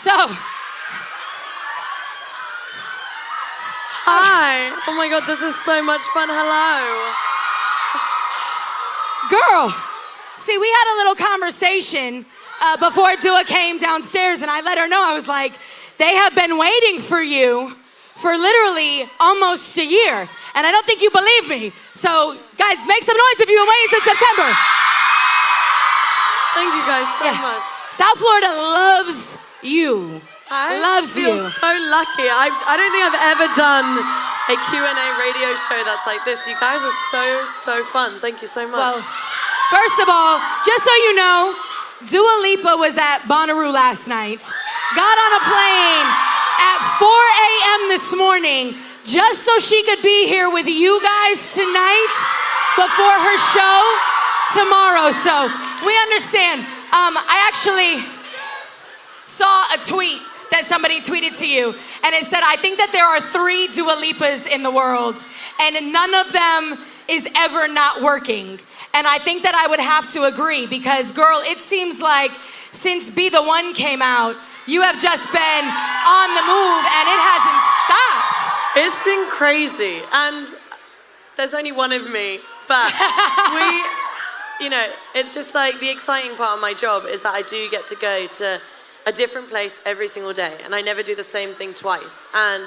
So, hi. Oh my God, this is so much fun. Hello. girl, see, we had a little conversation before Dua came downstairs, and I let her know, I was like, they have been waiting for you for literally almost a year, and I don't think you believe me. So, guys, make some noise if you've been waiting since September. Thank you guys so much. South Florida loves you. I feel so lucky. I don't think I've ever done a Q&A radio show that's like this. You guys are so fun. Thank you so much. Well, first of all, just so you know, Dua Lipa was at Bonnaroo last night, got on a plane at 4 a.m. this morning just so she could be here with you guys tonight before her show tomorrow. So we understand. I actually saw a tweet that somebody tweeted to you, and it said, I think that there are 3 Dua Lipas in the world, and none of them is ever not working. And I think that I would have to agree, because girl, it seems like since Be The One came out, you have just been on the move and it hasn't stopped. It's been crazy, and there's only one of me, but you know, it's just like the exciting part of my job is that I do get to go to a different place every single day, and I never do the same thing twice, and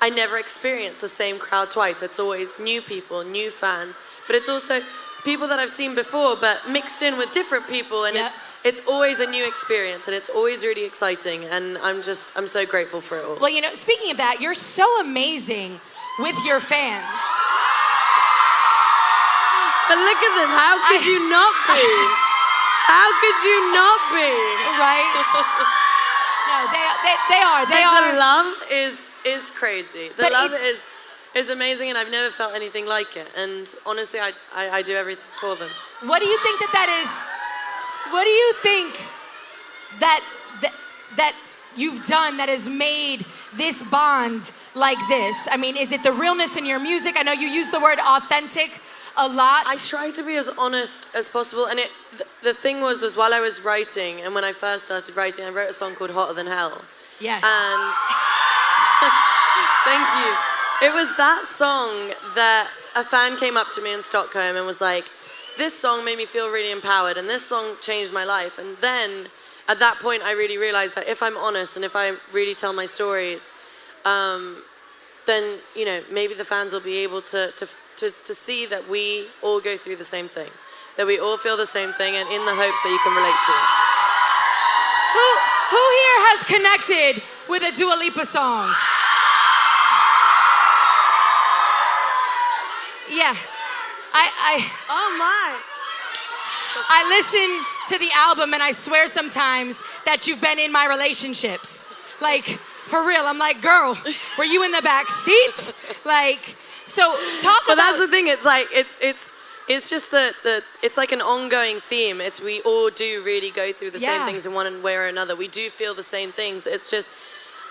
I never experience the same crowd twice. It's always new people, new fans, but it's also people that I've seen before but mixed in with different people, and it's always a new experience, and it's always really exciting, and I'm so grateful for it all. Well, you know, speaking of that, you're so amazing with your fans. But look at them, how could you not be? How could you not be? Right? No, they are. The love is crazy. The love is amazing, and I've never felt anything like it. And honestly, I do everything for them. What do you think that is? What do you think that you've done that has made this bond like this? I mean, is it the realness in your music? I know you use the word authentic a lot. I tried to be as honest as possible, and the thing was while I was writing, and when I first started writing, I wrote a song called Hotter Than Hell. Yes. And thank you. It was that song that a fan came up to me in Stockholm and was like, this song made me feel really empowered, and this song changed my life. And then at that point, I really realized that if I'm honest and if I really tell my stories, then, you know, maybe the fans will be able to see that we all go through the same thing, that we all feel the same thing, and in the hopes that you can relate to it. Who here has connected with a Dua Lipa song? Yeah. Oh my. I listen to the album, and I swear sometimes that you've been in my relationships. Like, for real, I'm like, girl, were you in the back seat? Like, so talk about... But that's the thing, it's like, it's just it's like an ongoing theme. It's we all do really go through the same things in one way or another. We do feel the same things. It's just,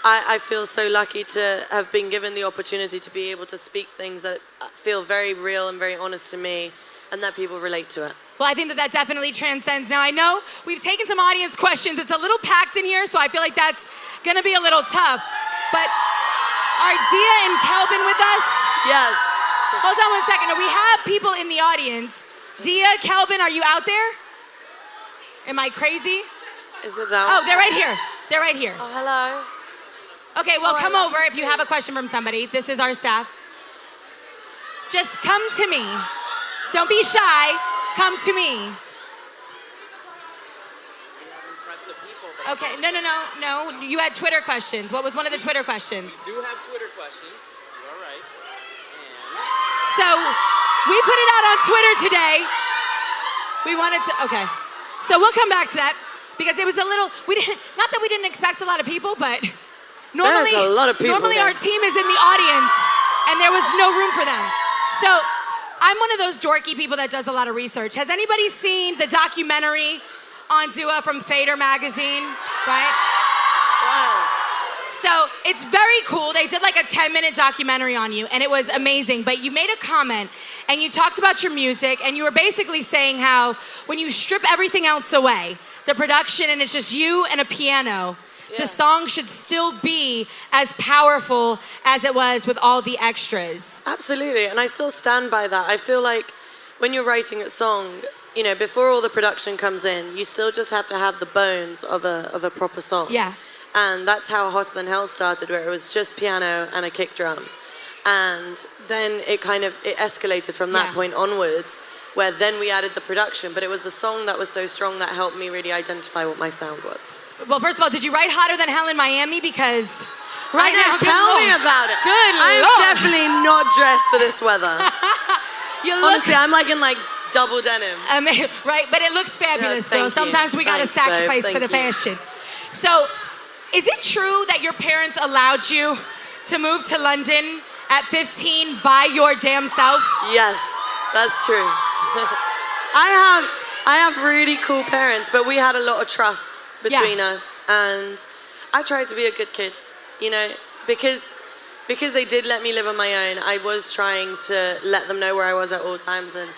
I feel so lucky to have been given the opportunity to be able to speak things that feel very real and very honest to me, and that people relate to it. Well, I think that definitely transcends. Now, I know we've taken some audience questions. It's a little packed in here, so I feel like that's gonna be a little tough. But are Dia and Kelvin with us? Yes. Hold on 1 second. We have people in the audience. Dia, Kelvin, are you out there? Am I crazy? Is it that Oh, one? they're right here. They're right here. Oh, hello. Okay, well, come over if you have a question from somebody. This is our staff. Just come to me. Don't be shy. Come to me. Okay, no. You had Twitter questions. What was one of the Twitter questions? We do have Twitter questions. You're all right. So, we put it out on Twitter today. We wanted to, okay. So we'll come back to that because it was a little, not that we didn't expect a lot of people, but normally, There's a lot of people normally there. our team is in the audience and there was no room for them. So, I'm one of those dorky people that does a lot of research. Has anybody seen the documentary on Dua from Fader magazine, right? Wow. So it's very cool. They did like a 10-minute documentary on you, and it was amazing. But you made a comment, and you talked about your music, and you were basically saying how when you strip everything else away, the production, and it's just you and a piano, Yeah. the song should still be as powerful as it was with all the extras. Absolutely, and I still stand by that. I feel like when you're writing a song, you know, before all the production comes in, you still just have to have the bones of a proper song. Yeah. And that's how Hotter Than Hell started, where it was just piano and a kick drum. And then it escalated from that point onwards, where then we added the production. But it was the song that was so strong that helped me really identify what my sound was. Well, first of all, did you write Hotter Than Hell in Miami? Because right now, Tell me about it. Good I'm Lord. definitely not dressed for this weather. You look, Honestly, I'm like in double denim. right, but it looks fabulous, Yeah, girl. thank you. Sometimes we gotta Thanks, sacrifice babe. for the Thank fashion. So, is it true that your parents allowed you to move to London at 15 by your damn self? Yes, that's true. I have really cool parents, but we had a lot of trust between us, and I tried to be a good kid, you know, because they did let me live on my own. I was trying to let them know where I was at all times, and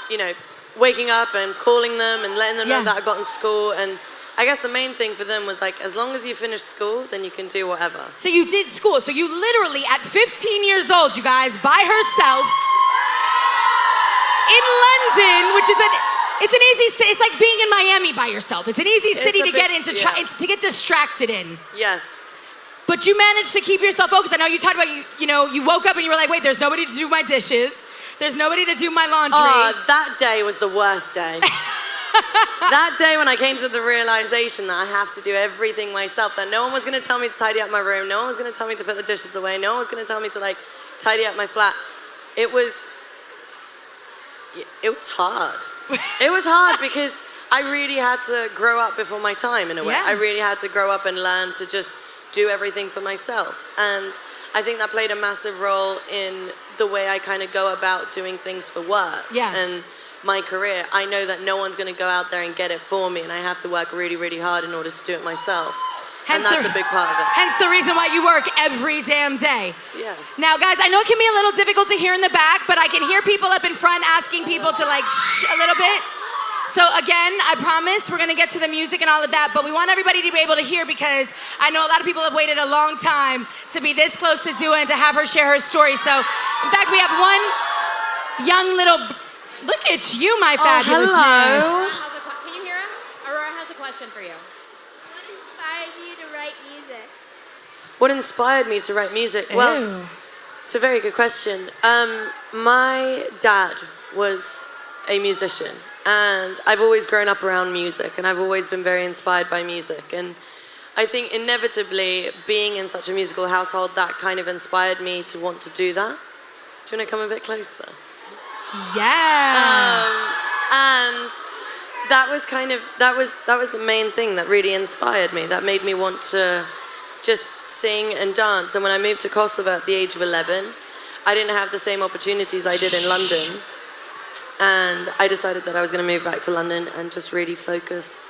you know, waking up and calling them and letting them know that I got in school. And I guess the main thing for them was like, as long as you finish school, then you can do whatever. So you did school. So you literally, at 15 years old, you guys, by herself, in London, which is it's an easy city. It's like being in Miami by yourself. It's an easy city to get into, to get distracted in. Yes. But you managed to keep yourself focused. I know you talked about, you know, you woke up and you were like, wait, there's nobody to do my dishes. There's nobody to do my laundry. Oh, that day was the worst day. That day when I came to the realization that I have to do everything myself, that no one was going to tell me to tidy up my room, no one was going to tell me to put the dishes away, no one was going to tell me to tidy up my flat. It was hard. It was hard because I really had to grow up before my time in a way. Yeah. I really had to grow up and learn to just do everything for myself. And I think that played a massive role in the way I kind of go about doing things for work and my career. I know that no one's going to go out there and get it for me, and I have to work really, really hard in order to do it myself. And that's a big part of it. Hence the reason why you work every damn day. Yeah. Now, guys, I know it can be a little difficult to hear in the back, but I can hear people up in front asking people to shh a little bit. So again, I promise we're gonna get to the music and all of that, but we want everybody to be able to hear, because I know a lot of people have waited a long time to be this close to Dua and to have her share her story. So, in fact, we have one young little, look at you, my fabulous. Hello. Can you hear us? Aurora has a question for you. What inspired you to write music? Well, it's a very good question. My dad was a musician, and I've always grown up around music, and I've always been very inspired by music. And I think inevitably, being in such a musical household, that kind of inspired me to want to do that. Do you want to come a bit closer? Yeah. And that was the main thing that really inspired me, that made me want to just sing and dance. And when I moved to Kosovo at the age of 11, I didn't have the same opportunities I did in London. And I decided that I was going to move back to London and just really focus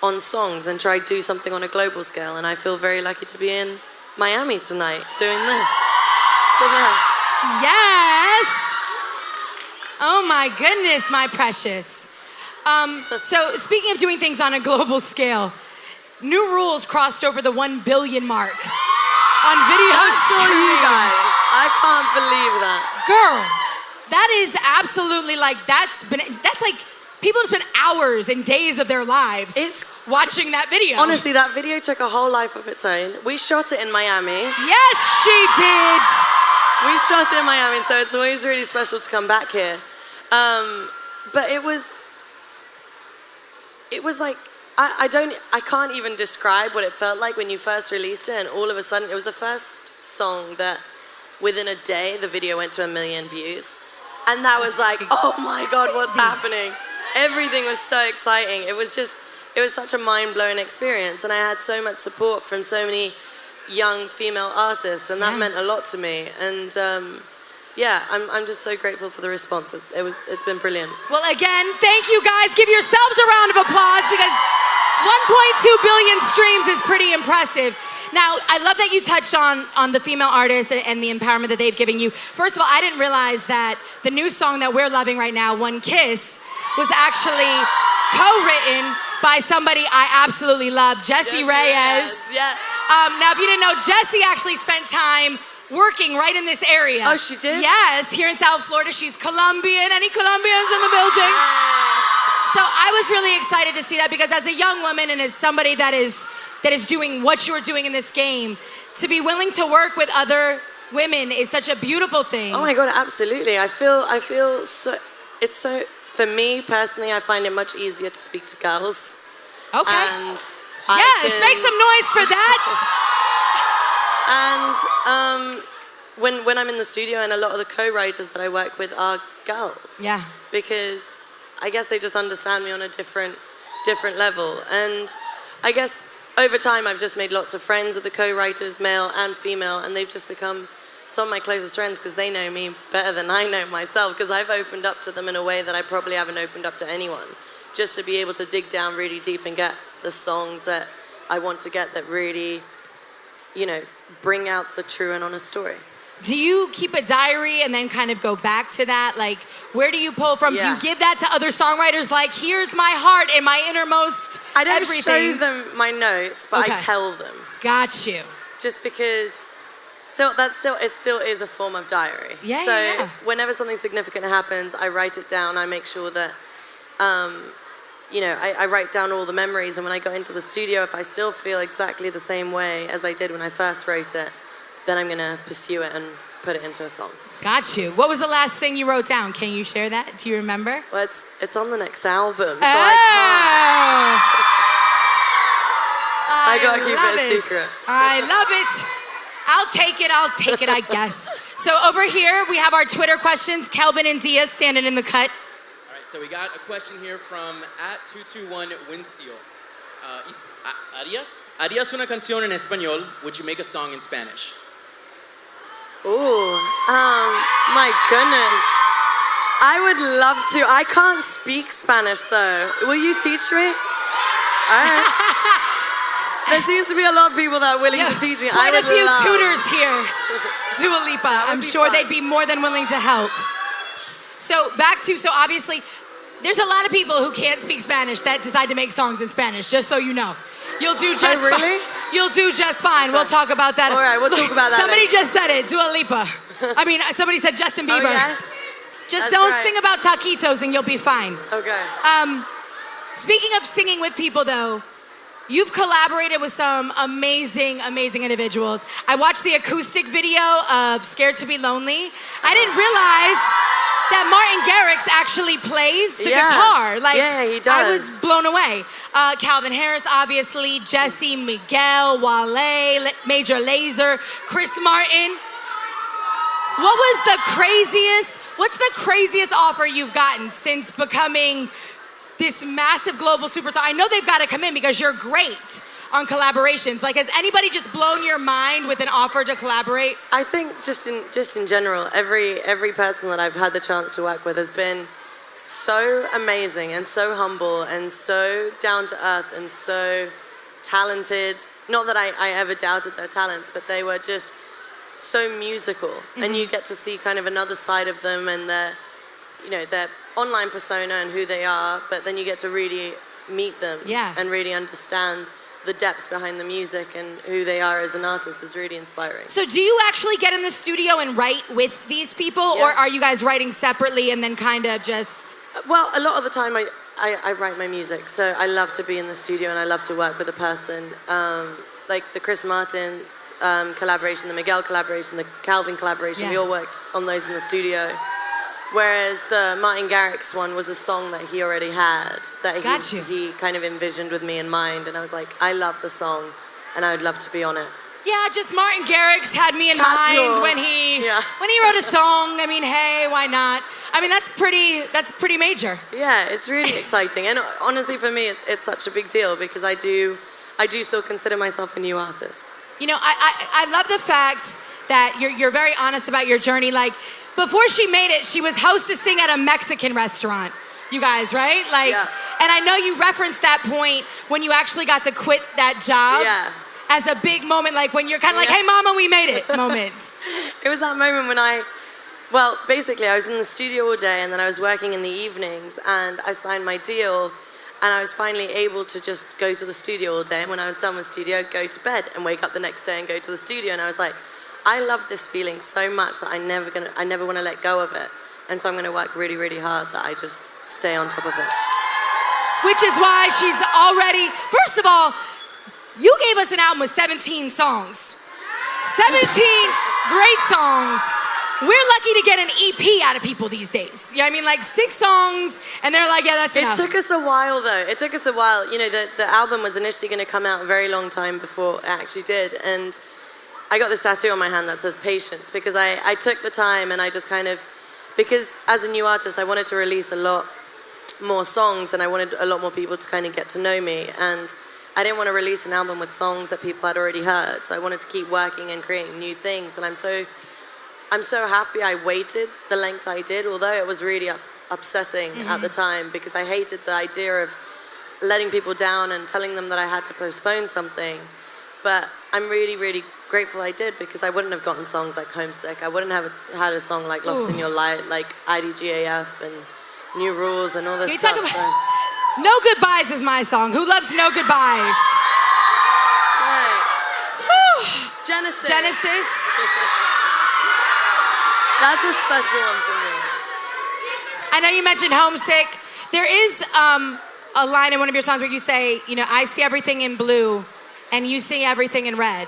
on songs and try to do something on a global scale. And I feel very lucky to be in Miami tonight doing this. So yeah. Yes. Oh my goodness, my precious. So speaking of doing things on a global scale, New Rules crossed over the 1 billion mark on video That's all you streaming. guys. I can't believe that. Girl, that is absolutely that's people have spent hours and days of their lives watching that video. Honestly, that video took a whole life of its own. We shot it in Miami. Yes, she did. We shot it in Miami, so it's always really special to come back here. But it was like, I can't even describe what it felt like when you first released it, and all of a sudden, it was the first song that within a day, the video went to 1 million views. And that was like, oh my God, what's happening? Everything was so exciting. It was such a mind-blowing experience, and I had so much support from so many young female artists, and that meant a lot to me. And I'm just so grateful for the response. It's been brilliant. Well, again, thank you guys. Give yourselves a round of applause, because 1.2 billion streams is pretty impressive. Now, I love that you touched on the female artists and the empowerment that they've given you. First of all, I didn't realize that the new song that we're loving right now, One Kiss, was actually co-written by somebody I absolutely love, Jessie Reyes. Yes. Now, if you didn't know, Jessie actually spent time working right in this area. Oh, she did? Yes, here in South Florida. She's Colombian. Any Colombians in the building? So I was really excited to see that because as a young woman and as somebody that is doing what you're doing in this game, to be willing to work with other women is such a beautiful thing. Oh my God, absolutely. I feel so, it's so, for me personally, I find it much easier to speak to girls. Okay. And yes, make some noise for that. And when I'm in the studio, and a lot of the co-writers that I work with are girls. Yeah. Because I guess they just understand me on a different level. And I guess over time I've just made lots of friends with the co-writers, male and female, and they've just become some of my closest friends because they know me better than I know myself, because I've opened up to them in a way that I probably haven't opened up to anyone. Just to be able to dig down really deep and get the songs that I want to get that really, you know, bring out the true and honest story. Do you keep a diary and then kind of go back to that? Like, where do you pull from? Yeah. Do you give that to other songwriters? Like, here's my heart and my innermost I don't everything. show them my notes, but Okay. I tell them. Got you. Just because, it still is a form of diary. Yeah, so yeah. whenever something significant happens, I write it down. I make sure that, you know, I write down all the memories, and when I go into the studio, if I still feel exactly the same way as I did when I first wrote it, then I'm gonna pursue it and put it into a song. Got you. What was the last thing you wrote down? Can you share that? Do you remember? Well, it's on the next album, so Oh. I gotta keep love it a secret. I love it. I'll take it, I guess. So over here, we have our Twitter questions. Kelvin and Dia standing in the cut. All right, so we got a question here from @221winsteel. ¿Harías una canción en español? Would you make a song in Spanish? Ooh, my goodness. I would love to. I can't speak Spanish though. Will you teach me? All right. There seems to be a lot of people that are willing to teach me. I Quite would a few love. tutors here. Dua Lipa. I'm be sure fun. they'd be more than willing to help. So obviously, there's a lot of people who can't speak Spanish that decide to make songs in Spanish, just so you know. You'll do just really? fine. You'll do just fine. We'll talk about that. All right, we'll talk about that Somebody later. just said it, Dua Lipa. I mean, somebody said Justin Bieber. Oh yes. Just That's don't right. sing about taquitos and you'll be fine. Okay. Speaking of singing with people though, you've collaborated with some amazing individuals. I watched the acoustic video of Scared to Be Lonely. I didn't realize that Martin Garrix actually plays the guitar. Yeah, he does. I was blown away. Calvin Harris, obviously, Jesse, Miguel, Wale, Major Lazer, Chris Martin. What's the craziest offer you've gotten since becoming this massive global superstar? I know they've got to come in because you're great on collaborations. Like, has anybody just blown your mind with an offer to collaborate? I think just in general, every person that I've had the chance to work with has been so amazing and so humble and so down to earth and so talented. Not that I ever doubted their talents, but they were just so musical. Mm-hmm. And you get to see kind of another side of them and their online persona and who they are, but then you get to really meet them and really understand the depths behind the music, and who they are as an artist is really inspiring. So do you actually get in the studio and write with these people, or are you guys writing separately and then kind of just... Well, a lot of the time I write my music, so I love to be in the studio and I love to work with a person. Like the Chris Martin collaboration, the Miguel collaboration, the Calvin collaboration, we all worked on those in the studio. Whereas the Martin Garrix one was a song that he already had, that he kind of envisioned with me in mind, and I was like, I love the song, and I would love to be on it. Yeah, just Martin Garrix had me in mind when he wrote a song. I mean, hey, why not? I mean, that's pretty major. Yeah, it's really exciting, and honestly, for me, it's such a big deal because I do still consider myself a new artist. You know, I love the fact that you're very honest about your journey. Like, before she made it, she was hostessing at a Mexican restaurant. You guys, right? Like, and I know you referenced that point when you actually got to quit that job as a big moment, like when you're kind of like, hey, mama, we made it moment. It was that moment when basically I was in the studio all day and then I was working in the evenings and I signed my deal And I was finally able to just go to the studio all day. And when I was done with studio, go to bed and wake up the next day and go to the studio. And I was like, I love this feeling so much that I never want to let go of it. And so I'm going to work really, really hard that I just stay on top of it. Which is why she's already, first of all, you gave us an album with 17 songs. 17 great songs. We're lucky to get an EP out of people these days. You know what I mean? Like 6 songs, and they're like, yeah, that's enough. It took us a while, though. It took us a while. You know, the album was initially going to come out a very long time before it actually did. And I got this tattoo on my hand that says patience, because I took the time and I just kind of, because as a new artist, I wanted to release a lot more songs and I wanted a lot more people to kind of get to know me. And I didn't want to release an album with songs that people had already heard. So I wanted to keep working and creating new things. And I'm so happy I waited the length I did, although it was really upsetting at the time, because I hated the idea of letting people down and telling them that I had to postpone something. But I'm really, really grateful I did, because I wouldn't have gotten songs like Homesick. I wouldn't have had a song like Lost in Your Light, like IDGAF and New Rules and all this stuff. No Goodbyes is my song. Who loves No Goodbyes? Right. Genesis. Genesis. That's a special one for me. I know you mentioned Homesick. There is a line in one of your songs where you say, you know, I see everything in blue and you see everything in red.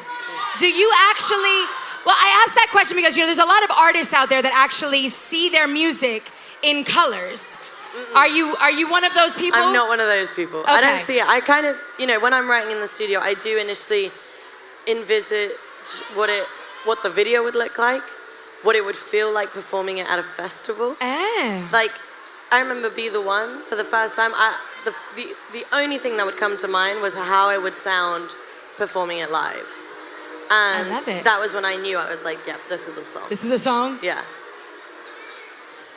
Do you actually, well, I asked that question because, you know, there's a lot of artists out there that actually see their music in colors. Are you one of those people? I'm not one of those people. Okay. I don't see it. I kind of, you know, when I'm writing in the studio, I do initially envisage what the video would look like, what it would feel like performing it at a festival. Like, I remember Be The One for the first time. The only thing that would come to mind was how I would sound performing it live. And I love it. that was when I knew. I was like, yep, this is a song. This is a song? Yeah.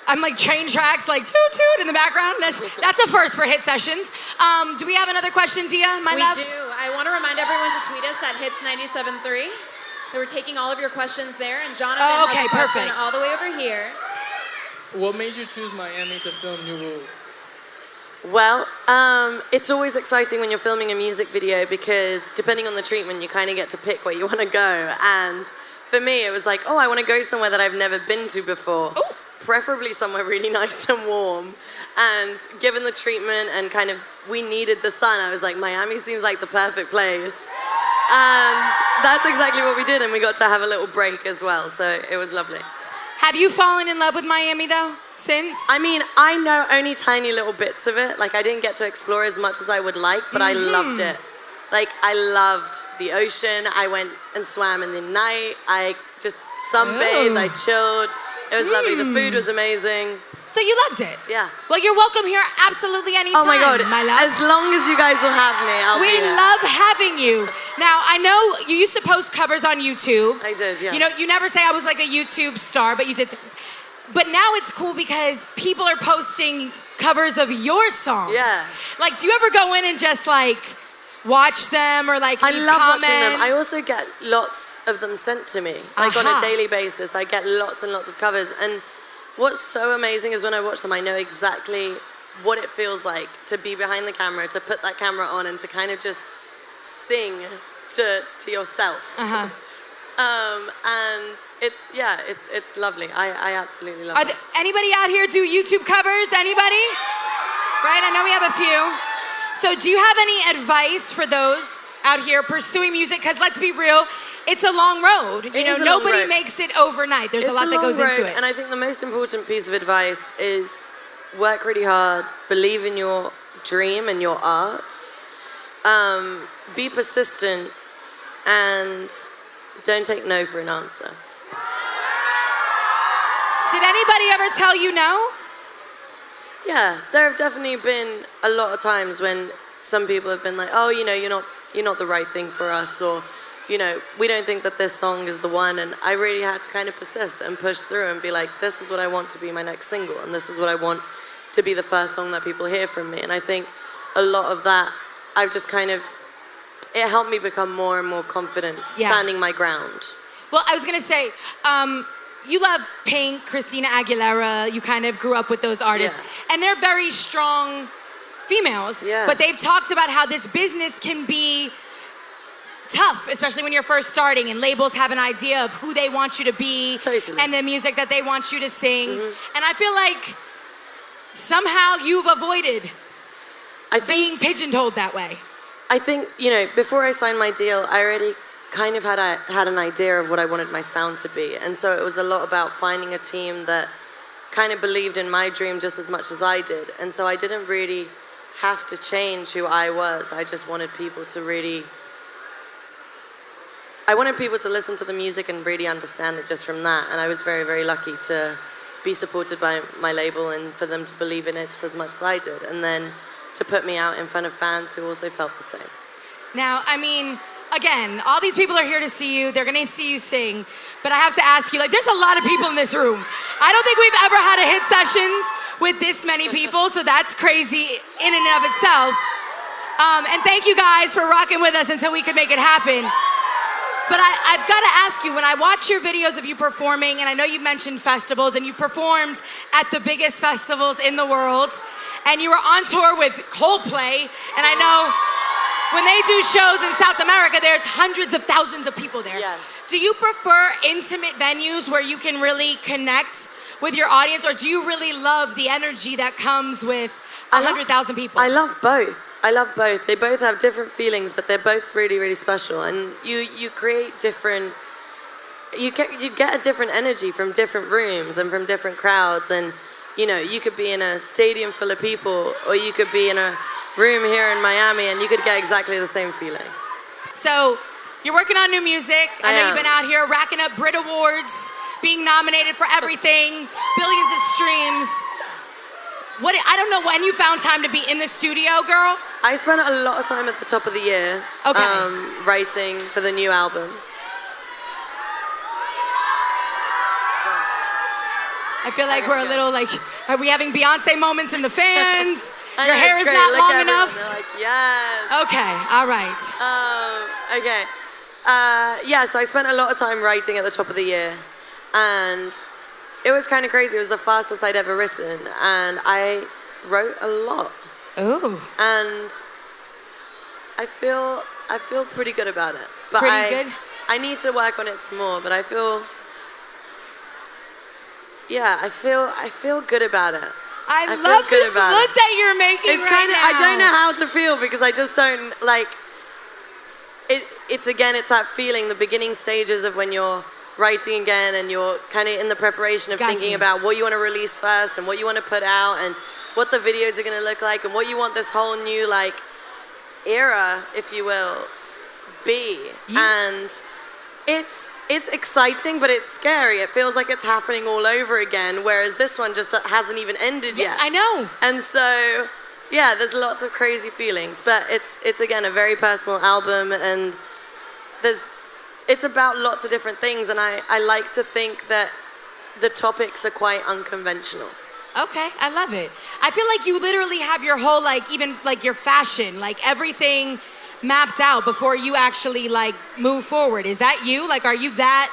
I'm like train tracks, like toot toot in the background. That's a first for hit sessions. Do we have another question, Dia, my love? We do. I want to remind everyone to tweet us at Hits973. They were taking all of your questions there, and Jonathan has a question all the way over here. What made you choose Miami to film New Rules? Well, it's always exciting when you're filming a music video, because depending on the treatment, you kind of get to pick where you want to go. And for me, it was like, oh, I want to go somewhere that I've never been to before. Ooh. Preferably somewhere really nice and warm. And given the treatment and kind of, we needed the sun, I was like, Miami seems like the perfect place. And that's exactly what we did, and we got to have a little break as well, so it was lovely. Have you fallen in love with Miami, though, since? I mean, I know only tiny little bits of it. Like, I didn't get to explore as much as I would like, but I loved it. Like, I loved the ocean. I went and swam in the night. I just sunbathed. I chilled. It was lovely. The food was amazing. So you loved it? Yeah. Well, you're welcome here absolutely anytime, Oh my God, my love. as long as you guys will have me, I'll be We there. love having you. Now, I know you used to post covers on YouTube. I did, yeah. You know, you never say I was like a YouTube star, but you did things. But now it's cool because people are posting covers of your songs. Yeah. Like, do you ever go in and just like watch them or like I leave love comments? watching them. I also get lots of them sent to me, like on a daily basis. I get lots and lots of covers, and what's so amazing is when I watch them, I know exactly what it feels like to be behind the camera, to put that camera on, and to kind of just sing to yourself. And it's lovely. I absolutely love it. Anybody out here do YouTube covers? Anybody? Right, I know we have a few. So do you have any advice for those out here pursuing music? Because let's be real, it's a long road. You know, nobody makes it overnight. There's a lot that goes into it. And I think the most important piece of advice is work really hard, believe in your dream and your art, be persistent, and don't take no for an answer. Did anybody ever tell you no? Yeah, there have definitely been a lot of times when some people have been like, oh, you know, you're not the right thing for us, or, you know, we don't think that this song is the one. And I really had to kind of persist and push through and be like, this is what I want to be my next single, and this is what I want to be the first song that people hear from me. And I think a lot of that, I've just kind of, it helped me become more and more confident, standing my ground. Well, I was gonna say, you love Pink, Christina Aguilera, you kind of grew up with those artists. Yeah. And they're very strong females. Yeah. But they've talked about how this business can be tough, especially when you're first starting and labels have an idea of who they want you to be. Totally. And the music that they want you to sing. And I feel like somehow you've avoided being pigeonholed that way. I think, you know, before I signed my deal, I already kind of had an idea of what I wanted my sound to be. And so it was a lot about finding a team that kind of believed in my dream just as much as I did. And so I didn't really have to change who I was. I just wanted people to listen to the music and really understand it just from that. And I was very, very lucky to be supported by my label and for them to believe in it just as much as I did. And then to put me out in front of fans who also felt the same. Now, I mean, again, all these people are here to see you. They're gonna see you sing. But I have to ask you, like, there's a lot of people in this room. I don't think we've ever had a hit sessions with this many people, so that's crazy in and of itself. And thank you guys for rocking with us until we could make it happen. But I've got to ask you, when I watch your videos of you performing, and I know you've mentioned festivals, and you performed at the biggest festivals in the world, and you were on tour with Coldplay, and I know when they do shows in South America, there's hundreds of thousands of people there. Yes. Do you prefer intimate venues where you can really connect with your audience, or do you really love the energy that comes with 100,000 people? I love both. I love both. They both have different feelings, but they're both really, really special. And you create different, you get a different energy from different rooms and from different crowds. And, you know, you could be in a stadium full of people, or you could be in a room here in Miami, and you could get exactly the same feeling. So you're working on new music. I know am. you've been out here racking up Brit Awards, being nominated for everything, billions of streams. I don't know when you found time to be in the studio, girl. I spent a lot of time at the top of the year writing for the new album. I feel like we're a little like, are we having Beyonce moments in the fans? I Your know, hair it's is great. not Look long at everyone. enough? They're like, yes. Okay, all right. Okay. Yeah, so I spent a lot of time writing at the top of the year, and it was kind of crazy. It was the fastest I'd ever written, and I wrote a lot. Ooh. And I feel pretty good about it. But Pretty good? I need to work on it some more, but I feel good about it. I feel love good this about look it. that you're making It's right kind of, now. I don't know how to feel because I just don't, like, it's that feeling, the beginning stages of when you're writing again and you're kind of in the preparation of thinking about what you want to release first and what you want to put out and what the videos are going to look like and what you want this whole new, like, era, if you will, be. And it's exciting, but it's scary. It feels like it's happening all over again, whereas this one just hasn't even ended yet. I know. And so, yeah, there's lots of crazy feelings, but it's again a very personal album, and it's about lots of different things, and I like to think that the topics are quite unconventional. Okay, I love it. I feel like you literally have your whole, like, even like your fashion, like everything mapped out before you actually like move forward. Is that you? Like, are you that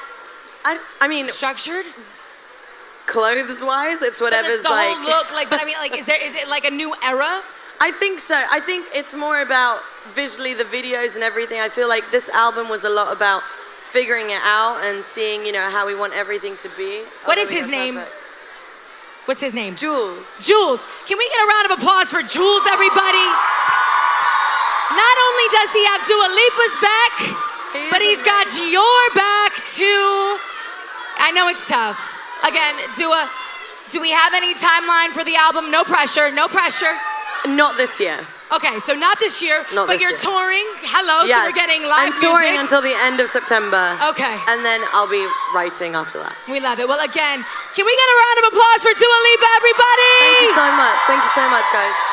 I mean, structured? Clothes-wise, it's whatever's the like. whole look, like, but I mean, like, is it like a new era? I think so. I think it's more about visually the videos and everything. I feel like this album was a lot about figuring it out and seeing, you know, how we want everything to be. What is his name? What's his name? Jules. Jules. Can we get a round of applause for Jules, everybody? Not only does he have Dua Lipa's back, but he's got your back too. I know it's tough. Again, Dua, do we have any timeline for the album? No pressure, no pressure. Not this year. Okay, so not this year, Not but this you're year. touring. Hello, Yes. so we're getting live I'm touring music. until the end of September. Okay. And then I'll be writing after that. We love it. Well, again, can we get a round of applause for Dua Lipa, everybody? Thank you so much. Thank you so much, guys.